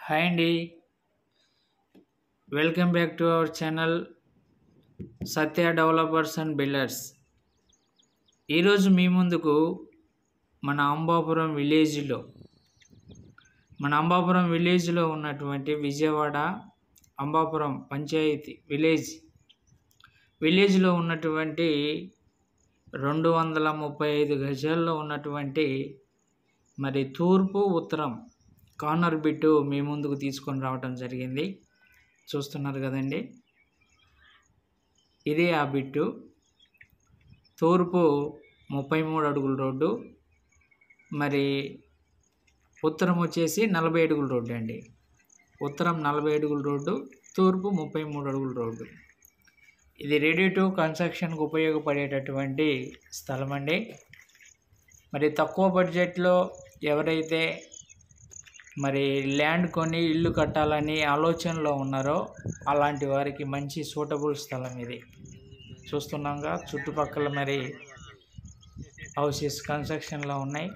Hi అండి, welcome back to our channel Satya developers and builders. ఈరోజు మీ ముందుకు మన అంబాపురం విలేజ్లో ఉన్నటువంటి విజయవాడ అంబాపురం పంచాయతీ విలేజ్లో ఉన్నటువంటి 235 గజాల్లో ఉన్నటువంటి మరి తూర్పు ఉత్తరం కార్నర్ బిట్టు మీ ముందుకు తీసుకొని రావటం జరిగింది. చూస్తున్నారు కదండి, ఇదే ఆ బిట్టు. తూర్పు 33 అడుగుల రోడ్డు, మరి ఉత్తరం వచ్చేసి 40 అడుగుల రోడ్డు అండి. ఉత్తరం 40 అడుగుల రోడ్డు, తూర్పు 33 అడుగుల రోడ్డు. ఇది రెడీ టు కన్స్ట్రక్షన్కి ఉపయోగపడేటటువంటి స్థలం అండి. మరి తక్కువ బడ్జెట్లో ఎవరైతే మరి ల్యాండ్ కొని ఇల్లు కట్టాలని ఆలోచనలో ఉన్నారో అలాంటి వారికి మంచి సూటబుల్ స్థలం ఇది. చూస్తున్నాంగా చుట్టుపక్కల మరి హౌసెస్ కన్స్ట్రక్షన్లో ఉన్నాయి.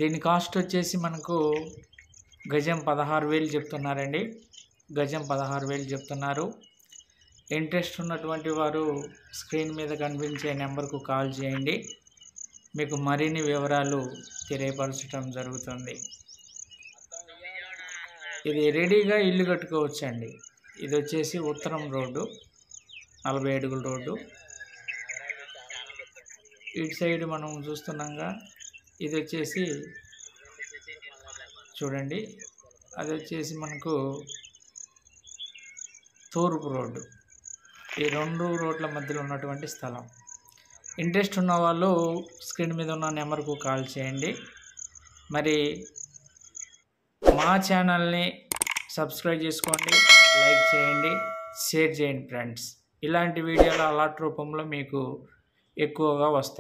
దీని కాస్ట్ వచ్చేసి మనకు గజం 16,000 చెప్తున్నారండి. గజం 16,000 చెప్తున్నారు. ఇంట్రెస్ట్ ఉన్నటువంటి వారు స్క్రీన్ మీద కనిపించే నెంబర్కు కాల్ చేయండి, మీకు మరిన్ని వివరాలు తెలియపరచడం జరుగుతుంది. ఇది రెడీగా ఇల్లు కట్టుకోవచ్చు అండి. ఇది వచ్చేసి ఉత్తరం రోడ్డు, 40 అడుగుల రోడ్డు. ఇటు సైడ్ మనం చూస్తున్నాంగా, ఇది వచ్చేసి చూడండి, అది వచ్చేసి మనకు తూర్పు రోడ్డు. ఈ 2 రోడ్ల మధ్యలో ఉన్నటువంటి స్థలం. ఇంట్రెస్ట్ ఉన్న వాళ్ళు స్క్రీన్ మీద ఉన్న నెంబర్కు కాల్ చేయండి. మరి మా ఛానల్ని సబ్స్క్రైబ్ చేసుకోండి, లైక్ చేయండి, షేర్ చేయండి ఫ్రెండ్స్. ఇలాంటి వీడియోలు అలర్ట్ రూపంలో మీకు ఎక్కువగా వస్తాయి.